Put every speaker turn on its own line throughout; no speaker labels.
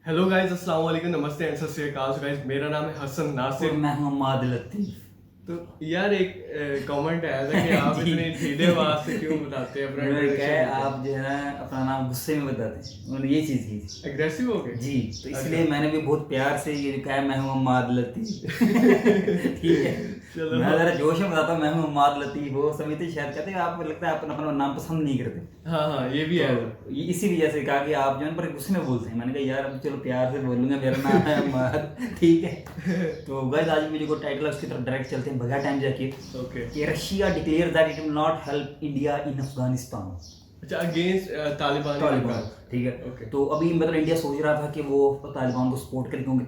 Hello guys, अस्सलाम वालेकुम, नमस्ते एंड सत श्री अकाल। गाइस, मेरा नाम है हसन
और
नासिर।
मैं हूँ अम्माद लतीफ।
तो यार एक कमेंट आया था कि आप
जी।
इतने ढीले आवाज से क्यों बताते हैं अपना
उन्होंने कहा है
इंट्रोडक्शन
आप जो है ना अपना नाम गुस्से में बताते हैं, उन्होंने ये चीज़ की थी।
एग्रेसिव हो गए?
जी, तो इसलिए
अच्छा।
मैंने भी बहुत प्यार से ये जो कहा है मैं हूँ अम्माद लतीफ। ठीक है।
चलो।
मैं ज़रा जोश में बताता हूँ मैं हूँ अम्माद लतीफ, वो समिति शायद कहते हैं आपको लगता है आप अपना नाम पसंद नहीं करते।
हाँ हाँ, ये भी
तो
है।
इसी वजह से कहा कि आप जो है ना पर गुस्से में बोलते हैं। मैंने कहा यार अब चलो प्यार से बोलूंगा, मेरा नाम है अम्माद। ठीक है। तो गाइस आज वीडियो को टाइटल उसकी तरफ डायरेक्ट चलते हैं बगैर टाइम जाके
ओके।
कि Russia declare that it will not help India in Afghanistan.
अच्छा, अगेंस्ट तालिबान इन
तालिबान,
अफगान।
ठीक है।
ओके।
तो अभी मतलब इंडिया सोच रहा था कि वो तालिबान को सपोर्ट करे क्योंकि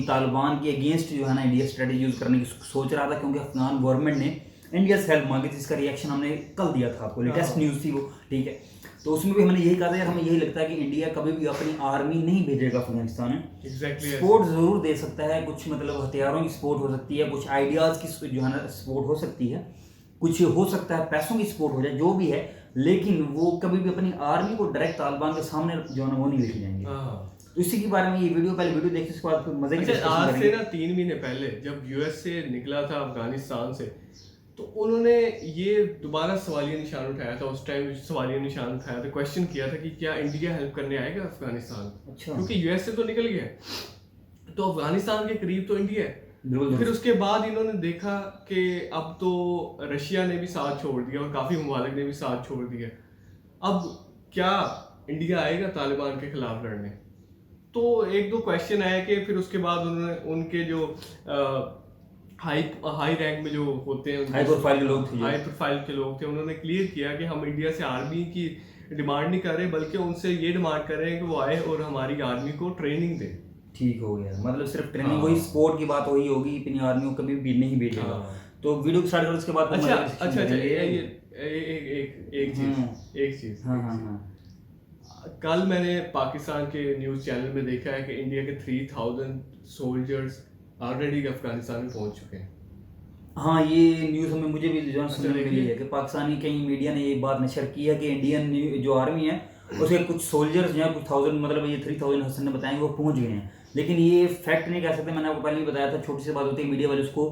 तालिबान के अगेंस्ट जो है ना इंडिया स्ट्रेटेजी यूज करने की सोच रहा था क्योंकि अफगान गवर्नमेंट ने इंडिया से हेल्प मांगी थी। इसका रिएक्शन हमने कल दिया था आपको, लेटेस्ट
हाँ।
न्यूज़ थी वो, ठीक है। तो उसमें भी हमने यही कहा था यार हमें यही लगता है कि इंडिया कभी भी अपनी आर्मी नहीं भेजेगा अफगानिस्तान में।
एग्जैक्टली
सपोर्ट ज़रूर दे सकता है, कुछ मतलब हथियारों की सपोर्ट हो सकती है, कुछ आइडियाज़ की जो है ना सपोर्ट हो सकती है, कुछ हो सकता है पैसों की सपोर्ट हो जाए, जो भी है। लेकिन वो कभी भी अपनी आर्मी को डायरेक्ट तालिबान के सामने जो है ना वो नहीं लेके जाएंगे।
हाँ।
तो इसी के बारे में ये वीडियो, पहले वीडियो देखिए उसके बाद फिर मजे की
अच्छा,
डिस्कशन
आज से
करेंगे।
ना 3 महीने पहले जब यूएस से निकला था अफगानिस्तान से, तो उन्होंने ये दोबारा सवालिया निशान उठाया था। उस टाइम सवालिया निशान उठाया था, क्वेश्चन किया था कि क्या इंडिया हेल्प करने आएगा अफगानिस्तान।
अच्छा।
क्योंकि यूएस से तो निकल गया है, तो अफगानिस्तान के करीब तो इंडिया है।
बिल्कुल
फिर उसके बाद इन्होंने देखा कि अब तो रशिया ने भी साथ छोड़ दिया और काफी ममालिक ने भी साथ छोड़ दिया। अब क्या इंडिया आएगा तालिबान के खिलाफ लड़ने? तो एक दो क्वेश्चन आए कि फिर उसके बाद उन्होंने उनके जो हाई हाई रैंक में जो होते हैं,
हाई प्रोफाइल के लोग थे जो।
हाई प्रोफाइल के लोग थे, उन्होंने क्लियर किया कि हम इंडिया से आर्मी की डिमांड नहीं कर रहे, बल्कि उनसे ये डिमांड कर रहे हैं कि वो आए और हमारी आर्मी को ट्रेनिंग दे।
ठीक हो गया, मतलब सिर्फ ट्रेनिंग
हाँ।
वही स्पोर्ट की बात वही होगी, अपनी आर्मी को कभी भी नहीं भेजेगा।
हाँ।
तो वीडियो स्टार्ट करो उसके बाद फिर
अच्छा
मजे की
अच्छा
डिस्कशन
अच्छा,
करेंगे।
एक चीज, एक चीज।
हाँ हाँ हाँ।
कल मैंने पाकिस्तान के न्यूज़ चैनल में देखा है कि इंडिया के 3000 सोल्जर्स ऑलरेडी अफगानिस्तान में पहुंच चुके हैं।
हाँ, ये न्यूज़ हमें मुझे भी जो है सुनने में मिली
देखिए।
है कि पाकिस्तानी कहीं मीडिया ने ये बात नशर की है कि इंडियन जो आर्मी है उसके कुछ सोल्जर्स जो हैं, कुछ थाउजेंड, मतलब ये 3000 हसन ने बताएंगे वो पहुंच गए हैं। लेकिन ये फैक्ट नहीं कह सकते, मैंने आपको पहले भी बताया था। छोटी सी बात होती है, मीडिया वाले उसको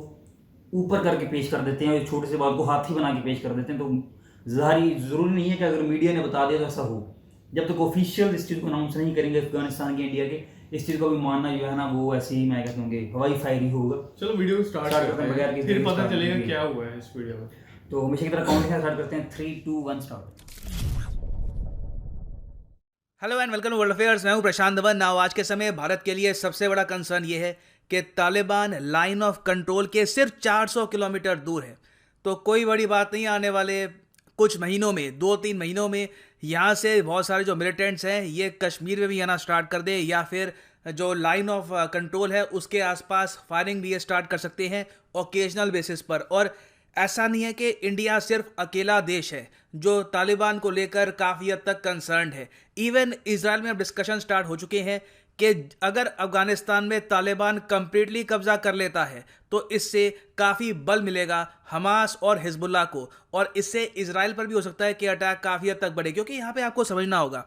ऊपर करके पेश कर देते हैं और छोटी सी बात को हाथी बना के पेश कर देते हैं। तो ज़ाहिर ज़रूरी नहीं है कि अगर मीडिया ने बता दिया तो ऐसा हो। जब तक ऑफिशियल इस चीज़ को अनाउंस नहीं करेंगे अफगानिस्तान के, इंडिया के, इस चीज़ को भी मानना जो है ना वो ऐसे ही मैं कहता हूँ कि हवाई फायर ही होगा।
चलो वीडियो को स्टार्ट करते हैं,
बगैर किसी
फिर
के
पता
start
चलेगा
करेंगे।
क्या हुआ है इस वीडियो में।
तो हमेशा की तरह काउंट के साथ स्टार्ट करते हैं, 3 2 1 start.
Hello and welcome to world affairs. मैं हूं प्रशांत धवन। नाउ आज के समय भारत के लिए सबसे बड़ा कंसर्न ये है कि तालिबान लाइन ऑफ कंट्रोल के सिर्फ 400 किलोमीटर दूर है। तो कोई बड़ी बात नहीं, आने वाले कुछ महीनों में, 2-3 महीनों में यहाँ से बहुत सारे जो मिलिटेंट्स हैं ये कश्मीर में भी आना स्टार्ट कर दे, या फिर जो लाइन ऑफ कंट्रोल है उसके आसपास फायरिंग भी ये स्टार्ट कर सकते हैं ओकेजनल बेसिस पर। और ऐसा नहीं है कि इंडिया सिर्फ अकेला देश है जो तालिबान को लेकर काफ़ी हद तक कंसर्न्ड है। इवन इजराइल में अब डिस्कशन स्टार्ट हो चुके हैं कि अगर अफगानिस्तान में तालिबान कंप्लीटली कब्जा कर लेता है तो इससे काफ़ी बल मिलेगा हमास और हिजबुल्लाह को, और इससे इजराइल पर भी हो सकता है कि अटैक काफ़ी हद तक बढ़े। क्योंकि यहाँ पे आपको समझना होगा,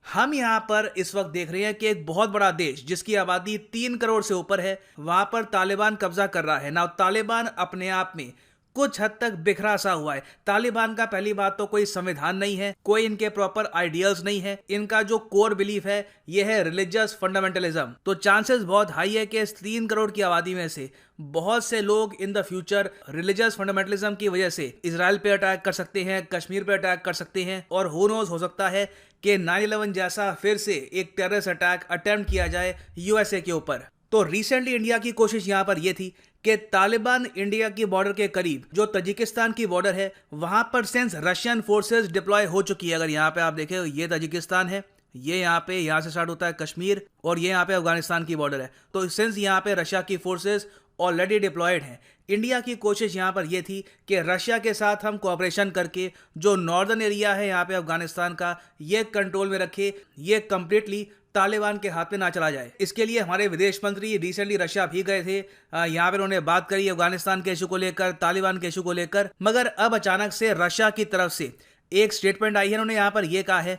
हम यहाँ पर इस वक्त देख रहे हैं कि एक बहुत बड़ा देश जिसकी आबादी 3 करोड़ से ऊपर है, वहां पर तालिबान कब्जा कर रहा है ना। तालिबान अपने आप में कुछ हद तक बिखरा सा हुआ है। तालिबान का पहली बात तो कोई संविधान नहीं है, कोई इनके प्रॉपर आइडियल्स नहीं है। इनका जो कोर बिलीफ है यह है रिलीजियस फंडामेंटलिज्म। तो चांसेस बहुत हाई है कि इस 3 करोड़ की आबादी में से बहुत से लोग in the future religious fundamentalism की वजह से इजराइल पे अटैक कर सकते हैं, कश्मीर पे अटैक कर सकते हैं, और हु नोज, हो सकता है कि 9/11 जैसा फिर से एक टेररिस्ट अटैक अटेम्प्ट किया जाए यूएसए के ऊपर। तो रिसेंटली इंडिया की कोशिश यहां पर यह थी कि तालिबान इंडिया की बॉर्डर के करीब, जो तजिकिस्तान की बॉर्डर है, वहां पर सिंस रशियन फोर्सेस डिप्लॉय हो चुकी है। अगर यहां पे आप देखें, ये तजिकिस्तान है, ये यहाँ से स्टार्ट होता है कश्मीर, और ये यहाँ पे अफगानिस्तान की बॉर्डर है। तो सिंस यहाँ पे रशिया की फोर्सेस ऑलरेडी डिप्लॉयड हैं, इंडिया की कोशिश यहाँ पर यह थी कि रशिया के साथ हम कोऑपरेशन करके जो नॉर्दर्न एरिया है यहाँ पे अफगानिस्तान का, ये कंट्रोल में रखे, ये कंप्लीटली तालिबान के हाथ में ना चला जाए। इसके लिए हमारे विदेश मंत्री रिसेंटली रशिया भी गए थे। यहाँ पे उन्होंने बात करी अफगानिस्तान के इशू को लेकर, तालिबान के इशू को लेकर। मगर अब अचानक से रशिया की तरफ से एक स्टेटमेंट आई है। उन्होंने यहाँ पर यह कहा है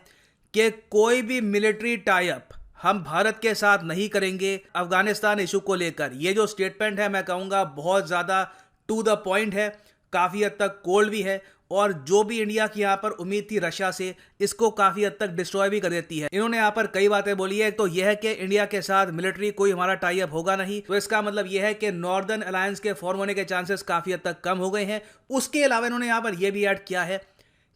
कि कोई भी मिलिट्री टाई अप हम भारत के साथ नहीं करेंगे अफगानिस्तान इशू को लेकर। ये जो स्टेटमेंट है मैं कहूँगा बहुत ज़्यादा टू द पॉइंट है, काफ़ी हद तक कोल्ड भी है, और जो भी इंडिया की यहाँ पर उम्मीद थी रशिया से, इसको काफ़ी हद तक डिस्ट्रॉय भी कर देती है। इन्होंने यहाँ पर कई बातें बोली है। तो यह है कि इंडिया के साथ मिलिट्री कोई हमारा टाई अप होगा नहीं, तो इसका मतलब यह है कि नॉर्दर्न अलायंस के फॉर्म होने के चांसेस काफ़ी हद तक कम हो गए हैं। उसके अलावा इन्होंने यहाँ पर यह भी ऐड किया है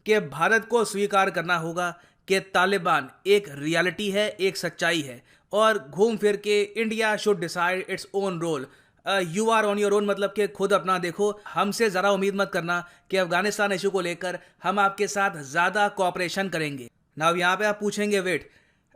कि भारत को स्वीकार करना होगा कि तालिबान एक रियलिटी है, एक सच्चाई है, और घूम फिर के India should decide its own role. You are on your own, मतलब कि खुद अपना देखो, हमसे ज़रा उम्मीद मत करना कि अफगानिस्तान इशू को लेकर हम आपके साथ ज़्यादा कोऑपरेशन करेंगे। नाउ यहाँ पे आप पूछेंगे वेट,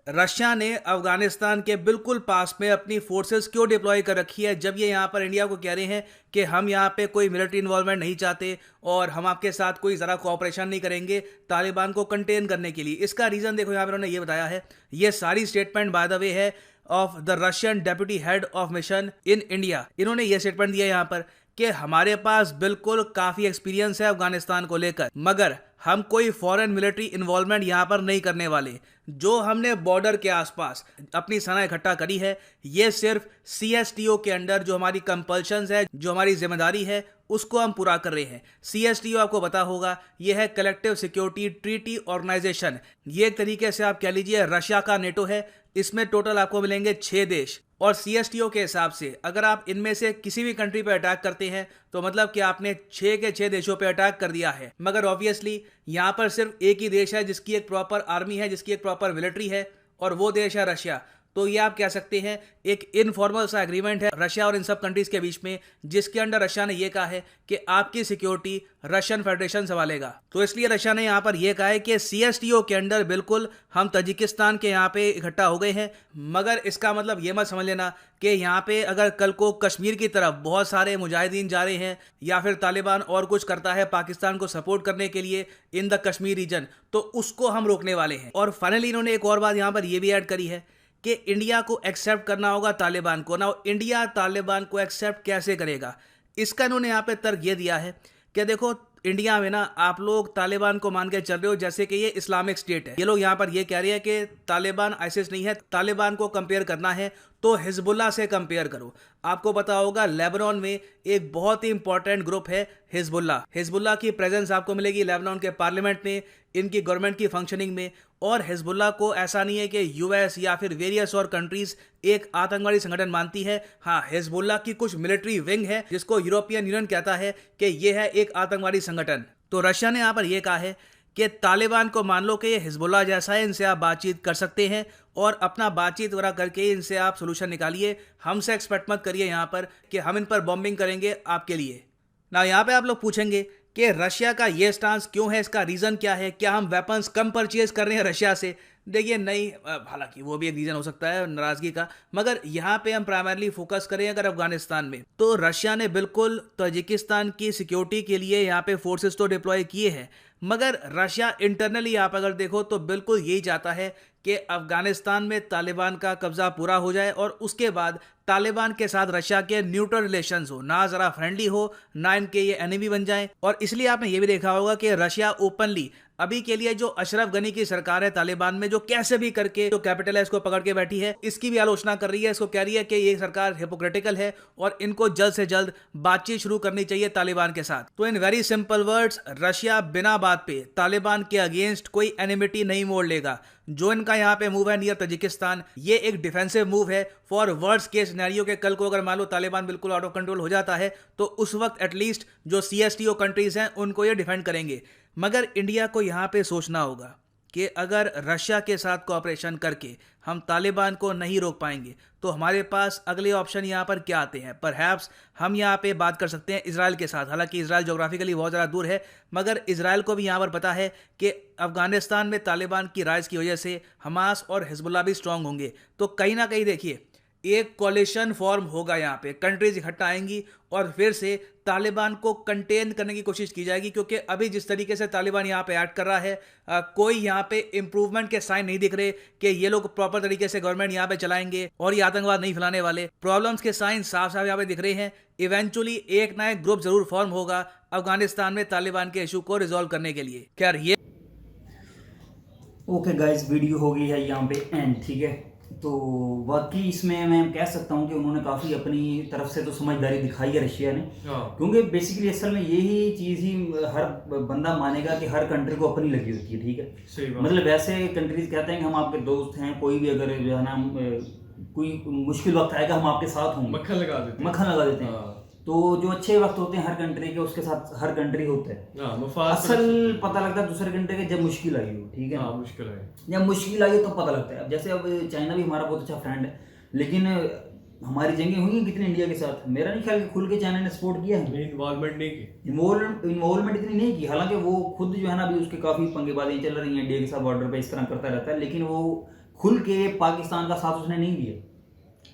रशिया ने अफगानिस्तान के बिल्कुल पास में अपनी फोर्सेस क्यों डिप्लॉय कर रखी है, जब ये यहाँ पर इंडिया को कह रहे हैं कि हम यहाँ पे कोई मिलिट्री इन्वॉल्वमेंट नहीं चाहते और हम आपके साथ कोई ज़रा कोऑपरेशन नहीं करेंगे तालिबान को कंटेन करने के लिए। इसका रीज़न देखो, यहाँ पर उन्होंने ये बताया है, ये सारी स्टेटमेंट बाय द वे है of the Russian deputy head of mission in India. इन्होंने ये स्टेटमेंट दिया यहाँ पर कि हमारे पास बिल्कुल काफ़ी एक्सपीरियंस है अफगानिस्तान को लेकर, मगर हम कोई फॉरेन मिलिट्री इन्वॉल्वमेंट यहाँ पर नहीं करने वाले। जो हमने बॉर्डर के आसपास अपनी सेना इकट्ठा करी है, ये सिर्फ CSTO के अंडर जो हमारी कंपल्शंस है, जो हमारी जिम्मेदारी है, उसको हम पूरा कर रहे हैं। CSTO आपको पता होगा, ये है कलेक्टिव सिक्योरिटी ट्रीटी ऑर्गेनाइजेशन। ये एक तरीके से आप कह लीजिए रशिया का नेटो है। इसमें टोटल आपको मिलेंगे 6 देश, और CSTO के हिसाब से अगर आप इनमें से किसी भी कंट्री पर अटैक करते हैं तो मतलब कि आपने 6 के 6 देशों पे अटैक कर दिया है। मगर ऑब्वियसली यहाँ पर सिर्फ एक ही देश है जिसकी एक प्रॉपर आर्मी है, जिसकी एक प्रॉपर मिलिट्री है, और वो देश है रशिया। तो ये आप कह सकते हैं एक इनफॉर्मल सा एग्रीमेंट है रशिया और इन सब कंट्रीज के बीच में, जिसके अंडर रशिया ने यह कहा है कि आपकी सिक्योरिटी रशियन फेडरेशन संभालेगा। तो इसलिए रशिया ने यहाँ पर यह कहा है कि CSTO के अंडर बिल्कुल हम तजिकिस्तान के यहाँ पे इकट्ठा हो गए हैं, मगर इसका मतलब ये मत समझ लेना कि यहाँ पे अगर कल को कश्मीर की तरफ बहुत सारे मुजाहिदीन जा रहे हैं या फिर तालिबान और कुछ करता है पाकिस्तान को सपोर्ट करने के लिए इन द कश्मीर रीजन, तो उसको हम रोकने वाले हैं। और फाइनली इन्होंने एक और बात यहाँ पर यह भी ऐड करी है कि इंडिया को एक्सेप्ट करना होगा तालिबान को। ना इंडिया तालिबान को एक्सेप्ट कैसे करेगा, इसका इन्होंने यहाँ पे तर्क ये दिया है कि देखो इंडिया में ना आप लोग तालिबान को मान के चल रहे हो जैसे कि ये इस्लामिक स्टेट है। ये लोग यहाँ पर ये कह रहे हैं कि तालिबान आइसिस नहीं है, तालिबान को कंपेयर करना है तो हिजबुल्लाह से कंपेयर करो। आपको पता होगा लेबनान में एक बहुत ही इंपॉर्टेंट ग्रुप है हिजबुल्लाह। हिजबुल्लाह की प्रेजेंस आपको मिलेगी लेबनान के पार्लियामेंट में, इनकी गवर्नमेंट की फंक्शनिंग में। और हिजबुल्लाह को ऐसा नहीं है कि US या फिर वेरियस और कंट्रीज एक आतंकवादी संगठन मानती है। हाँ, हिजबुल्लाह की कुछ मिलिट्री विंग है जिसको यूरोपियन यूनियन कहता है कि यह है एक आतंकवादी संगठन। तो रशिया ने यहाँ पर यह कहा है कि तालिबान को मान लो कि ये हिजबुल्लाह जैसा है, इनसे आप बातचीत कर सकते हैं और अपना बातचीत वगैरह करके इनसे आप सोल्यूशन निकालिए। हमसे एक्सपेक्ट मत करिए यहाँ पर कि हम इन पर बॉम्बिंग करेंगे आपके लिए ना। यहाँ पे आप लोग पूछेंगे कि रशिया का ये स्टांस क्यों है, इसका रीज़न क्या है, क्या हम वेपन्स कम परचेज कर रहे हैं रशिया से? देखिए नहीं, हालांकि वो भी एक रीज़न हो सकता है नाराज़गी का, मगर यहाँ पे हम प्राइमरली फोकस करें अगर अफगानिस्तान में, तो रशिया ने बिल्कुल तजिकिस्तान की सिक्योरिटी के लिए यहाँ पे फोर्सेस तो डिप्लॉय किए हैं, मगर रशिया इंटरनली आप अगर देखो तो बिल्कुल यही चाहता है कि अफगानिस्तान में तालिबान का कब्जा पूरा हो जाए और उसके बाद तालिबान के साथ रशिया के न्यूट्रल रिलेशंस हो, ना ज़रा फ्रेंडली हो ना इनके ये एनिमी बन जाएं। और इसलिए आपने ये भी देखा होगा कि रशिया ओपनली अभी के लिए जो अशरफ गनी की सरकार है तालिबान में, जो कैसे भी करके जो कैपिटल है इसको पकड़ के बैठी है, इसकी भी आलोचना कर रही है। इसको कह रही है कि ये सरकार हिपोक्रेटिकल है और इनको जल्द से जल्द बातचीत शुरू करनी चाहिए तालिबान के साथ। तो in very simple words, Russia बिना बात पे तालिबान के अगेंस्ट कोई एनिमिटी नहीं मोड़ लेगा। जो इनका यहाँ पे मूव है नियर तजिकिस्तान, ये एक डिफेंसिव मूव है फॉर वर्स्ट केस सिनेरियो के कल को अगर मान लो तालिबान बिल्कुल आउट ऑफ कंट्रोल हो जाता है तो उस वक्त एटलीस्ट जो CSTO कंट्रीज हैं उनको ये डिफेंड करेंगे। मगर इंडिया को यहाँ पे सोचना होगा कि अगर रशिया के साथ कोऑपरेशन करके हम तालिबान को नहीं रोक पाएंगे तो हमारे पास अगले ऑप्शन यहाँ पर क्या आते हैं। परहैप्स हम यहाँ पे बात कर सकते हैं इजराइल के साथ। हालांकि इजराइल जोग्राफिकली बहुत ज़्यादा दूर है, मगर इजराइल को भी यहाँ पर पता है कि अफगानिस्तान में तालिबान की राइज की वजह से हमास और हिजबुल्लाह भी स्ट्रांग होंगे। तो कहीं ना कहीं देखिए एक कोलिशन फॉर्म होगा, यहाँ पे कंट्रीज इकट्ठा आएंगी और फिर से तालिबान को कंटेन करने की कोशिश की जाएगी। क्योंकि अभी जिस तरीके से तालिबान यहाँ पे एक्ट कर रहा है, कोई यहाँ पे इम्प्रूवमेंट के साइन नहीं दिख रहे कि ये लोग प्रॉपर तरीके से गवर्नमेंट यहाँ पे चलाएंगे और ये आतंकवाद नहीं फैलाने वाले। प्रॉब्लम्स के साइन साफ साफ यहाँ पे दिख रहे हैं। इवेंचुअली एक ना एक ग्रुप जरूर फॉर्म होगा अफगानिस्तान में तालिबान के इशू को रिजॉल्व करने के लिए। खैर ये
ओके गाइस, वीडियो हो गई है यहाँ पे एंड, ठीक है। तो वाकई इसमें मैं कह सकता हूँ कि उन्होंने काफ़ी अपनी तरफ से तो समझदारी दिखाई है रशिया ने,
हाँ
क्योंकि बेसिकली असल में यही चीज़ ही हर बंदा मानेगा कि हर कंट्री को अपनी लगी होती है, ठीक है।
सही बात।
मतलब वैसे कंट्रीज कहते हैं कि हम आपके दोस्त हैं, कोई भी अगर जो है ना कोई मुश्किल वक्त आएगा हम आपके साथ होंगे,
मक्खन लगा देते हैं।
मक्खन लगा देते हैं।
हाँ
तो जो अच्छे वक्त होते हैं हर कंट्री के, उसके साथ हर कंट्री होता है।
हाँ मफाद
असल पता लगता है दूसरे कंट्री के जब मुश्किल आई हो, ठीक है।
हाँ मुश्किल है।
जब मुश्किल आई हो तो पता लगता है। अब जैसे अब चाइना भी हमारा बहुत अच्छा फ्रेंड है, लेकिन हमारी जंगें हुई हैं कितनी इंडिया के साथ, मेरा नहीं ख्याल कि खुल के चाइना ने सपोर्ट किया है,
इन्वॉल्वमेंट नहीं की।
इन्वॉल्वमेंट इतनी नहीं की। हालांकि वो खुद जो है ना अभी उसके काफ़ी पंगेबाजियाँ चल रही हैं इंडिया के साथ बॉर्डर पे, इस तरह करता रहता है, लेकिन वो खुल के पाकिस्तान का साथ उसने नहीं दिया।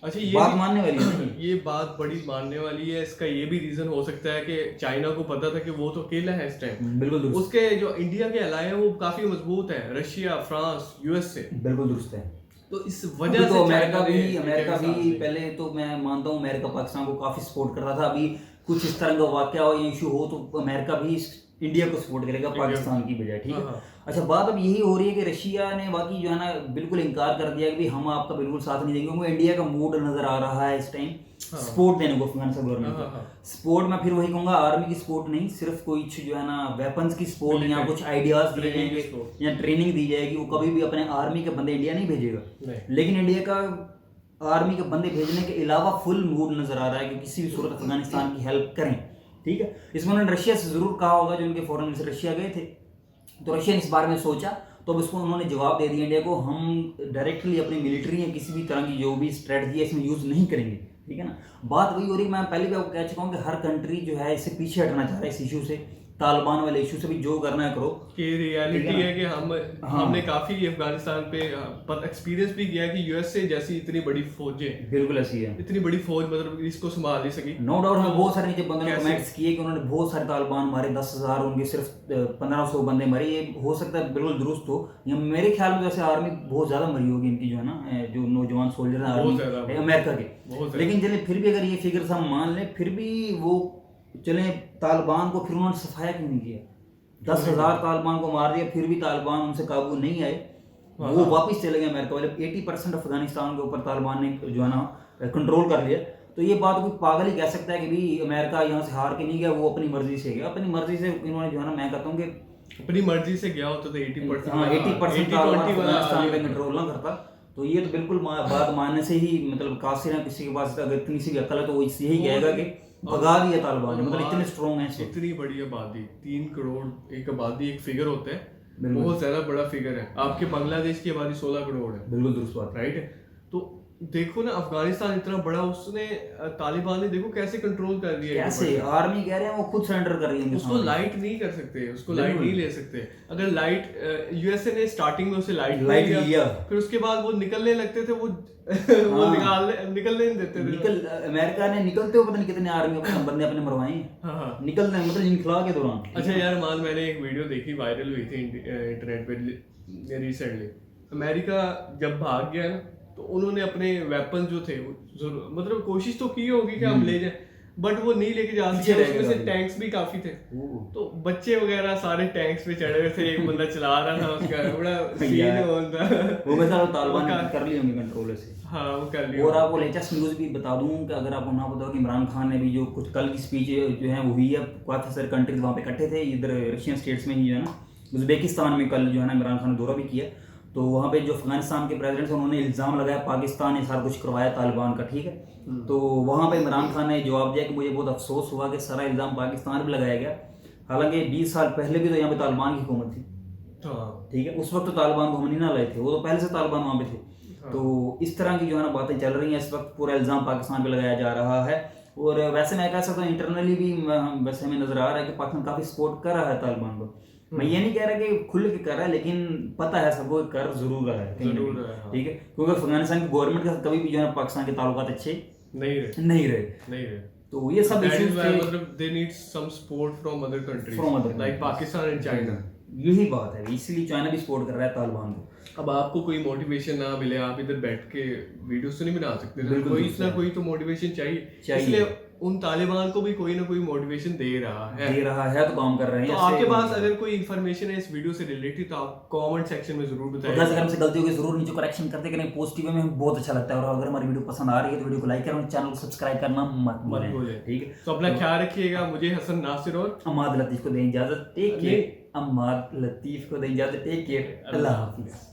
अच्छा ये
बात मानने वाली है।
ये बात बड़ी मानने वाली है। इसका ये भी रीजन हो सकता है कि चाइना को पता था कि वो तो अकेला है इस टाइम।
बिल्कुल दुरुस्त,
उसके जो इंडिया के अलाए हैं वो काफी मजबूत है, रशिया, फ्रांस, यूएस से।
बिल्कुल दुरुस्त है।
तो इस
अभी
वजह
तो
से
अमेरिका
चाइना ने
भी
इंडिया के साथ दिया।
पहले तो मैं मानता हूँ अमेरिका पाकिस्तान को काफ़ी सपोर्ट करता था। अभी कुछ इस तरह का वाकया हो या इशू हो तो अमेरिका भी इंडिया को सपोर्ट करेगा पाकिस्तान की बजाय, ठीक है।
हाँ।
अच्छा बात अब यही हो रही है कि रशिया ने बाकी जो है ना बिल्कुल इनकार कर दिया कि भाई हम आपका बिल्कुल साथ नहीं देंगे, क्योंकि इंडिया का मूड नजर आ रहा है इस टाइम सपोर्ट देने को अफगानिस्तान गवर्नमेंट को। सपोर्ट मैं फिर वही कहूंगा, आर्मी की सपोर्ट नहीं, सिर्फ कोई जो है ना वेपन्स की सपोर्ट या कुछ आइडियाज दिए जाएंगे या ट्रेनिंग दी जाएगी। वो कभी भी अपने आर्मी के बंदे इंडिया नहीं भेजेगा, लेकिन इंडिया का आर्मी के बंदे भेजने के अलावा फुल मूड नजर आ रहा है कि किसी भी सूरत अफगानिस्तान की हेल्प करें, ठीक है। इसमें उन्होंने रशिया से जरूर कहा होगा, जो उनके फॉरेन मिनिस्टर रशिया गए थे, तो रशिया ने इस बारे में सोचा तो अब इसको उन्होंने जवाब दे दिया इंडिया को, हम डायरेक्टली अपनी मिलिट्री या किसी भी तरह की जो भी स्ट्रेटजी है इसमें यूज नहीं करेंगे, ठीक है ना। बात वही हो रही है, मैं पहले भी आपको कह चुका हूँ कि हर कंट्री जो है इससे पीछे हटना चाह रहा है इस इशू से, तालिबान वाले इशू से भी जो करना है करो।
कि रियलिटी है कि हमने काफी अफगानिस्तान पे एक्सपीरियंस भी किया कि यूएस से जैसी इतनी बड़ी फौजें,
बिल्कुल ऐसी है,
इतनी बड़ी फौज मतलब इसको संभाल नहीं सकी।
No doubt. हमें बहुत सारे नीचे बंदों ने कमेंट्स किए कि उन्होंने बहुत सारे तालिबान मारे, 10,000 उनके सिर्फ 1500 बंदे मरे। ये हो सकता है बिल्कुल दुरुस्त हो, या मेरे ख्याल में वैसे आर्मी बहुत ज्यादा मरी होगी इनकी जो है ना, जो नौजवान सोल्जर है आर्मी अमेरिका के। लेकिन चले फिर भी अगर ये फिगर्स हम मान लें, फिर भी वो चले तालिबान को फिर उन्होंने सफाया क्यों नहीं किया? 10,000 तालिबान को मार दिया, फिर भी तालिबान उनसे काबू नहीं आए, वो वापस चले गए अमेरिका वाले। 80% अफगानिस्तान के ऊपर तालिबान ने जो है ना कंट्रोल कर लिया। तो ये बात कोई पागल ही कह सकता है कि भाई अमेरिका यहाँ से हार के नहीं गया, वो अपनी मर्जी से गया। अपनी मर्जी से इन्होंने जो है ना, मैं कहता हूँ कि
अपनी मर्जी से गया होता तो 80%
हाँ 80% अफगानिस्तान पे कंट्रोल ना करता। तो ये तो बिल्कुल बात मानने से ही मतलब कासिर है, किसी के पास अगर इतनी सी भी अकल है तो वो यही कहेगा कि भगा दिया तालिबान ने, मतलब इतने स्ट्रॉन्ग है।
इतनी बड़ी आबादी, 3 करोड़ एक आबादी, एक फिगर होता है, बहुत ज्यादा बड़ा फिगर है। आपके बांग्लादेश की आबादी 16 करोड़ है,
बिल्कुल दुरुस्त बात,
राइट है। तो देखो ना अफगानिस्तान इतना बड़ा, उसने तालिबान ने देखो कैसे कंट्रोल कर दिया।
कैसे आर्मी कह रहे हैं वो खुद सरेंडर कर रही है,
उसको लाइट नहीं कर सकते, उसको लाइट नहीं ले सकते। अगर लाइट यूएसए ने स्टार्टिंग में उसे लाइट लिया, फिर उसके बाद वो निकलने लगते थे, वो निकलने नहीं देते थे।
अमेरिका ने निकलते हुए पता नहीं कितने आर्मी अपने बंदे अपने मरवाए, निकलने मतलब इनखला के दौरान।
अच्छा यार मान, मैंने एक वीडियो देखी, वायरल हुई थी इंटरनेट पे रिसेंटली। अमेरिका जब भाग गया ना, तो उन्होंने अपने वेपन जो थे मतलब कोशिश तो की होगी कि हम ले जाएं, बट वो नहीं लेके जा सके। उसमें से टैंक्स भी काफी थे, तो बच्चे वगैरह सारे टैंक्स पे चढ़े हुए थे, एक बंदा चला रहा था, उसका बड़ा सीन होता
वो बेचारा तालिबान ने कर लिया उनके कंट्रोल से।
हाँ वो कर लिया।
और आपको लेटेस्ट न्यूज़ भी बता दूं कि अगर आपको ना पता हो कि इमरान खान ने भी जो कुछ कल की स्पीच जो है वो हुई है, काफ़ी सारे कंट्रीज वहाँ पे इकट्ठे थे, इधर रशियन स्टेट्स में ही जो है ना, उज़्बेकिस्तान में कल जो है ना इमरान खान ने दौरा भी किया। तो वहाँ पे जो अफगानिस्तान के प्रेसिडेंट हैं उन्होंने इल्ज़ाम लगाया पाकिस्तान ने सारा कुछ करवाया तालिबान का, ठीक है। तो वहाँ पे इमरान खान ने जवाब दिया कि मुझे बहुत अफसोस हुआ कि सारा इल्ज़ाम पाकिस्तान पर लगाया गया, हालांकि 20 साल पहले भी तो यहाँ पे तालिबान की हुकूमत थी, ठीक है। उस वक्त तो तालिबान को हम नहीं ना लाए थे, वो तो पहले से तालिबान वहाँ पे थे। तो इस तरह की जो है ना बातें चल रही हैं इस वक्त, पूरा इल्ज़ाम पाकिस्तान पे लगाया जा रहा है। और वैसे मैं कह सकता हूँ इंटरनली भी वैसे हमें नजर आ रहा है कि पाकिस्तान काफ़ी सपोर्ट कर रहा है तालिबान को। मैं ये नहीं कह रहा कि खुल के कर रहा है, लेकिन पता है सबको कर जरूर रहा है, ठीक है। क्योंकि अफगानिस्तान की गवर्नमेंट का कभी भी जो है पाकिस्तान के ताल्लुकात अच्छे नहीं रहे। तो ये सब इश्यूज थे,
मतलब they need some support from other countries like Pakistan and China.
यही बात है, इसलिए चाइना भी सपोर्ट कर रहा है तालिबान को।
अब आपको कोई मोटिवेशन ना मिले, आप इधर बैठ के वीडियोस तो नहीं बना सकते, कोई इतना कोई तो मोटिवेशन चाहिए। इसलिए उन तालिबान को भी कोई ना कोई मोटिवेशन दे रहा है
तो काम कर रहे हैं।
तो
ऐसे
आपके पास
नहीं
अगर कोई इन्फॉर्मेशन है इस वीडियो से रिलेटेड तो आप कमेंट सेक्शन में जरूर
तो
बताइए।
गाइस, अगर हमसे गलती होगी जरूर नीचे करेक्शन करते कि नहीं, पॉजिटिव में हमें बहुत अच्छा लगता है। और अगर हमारी वीडियो पसंद आ रही है तो वीडियो को लाइक करें, चैनल को सब्सक्राइब करना मत भूलें, ठीक है।
तो अपना ख्याल रखिएगा। मुझे हसन नासिर और
अम्माद लतीफ को दें इजाजत, टेक केयर। अम्माद लतीफ को दें इजाजत, टेक केयर, अल्लाह हाफिज।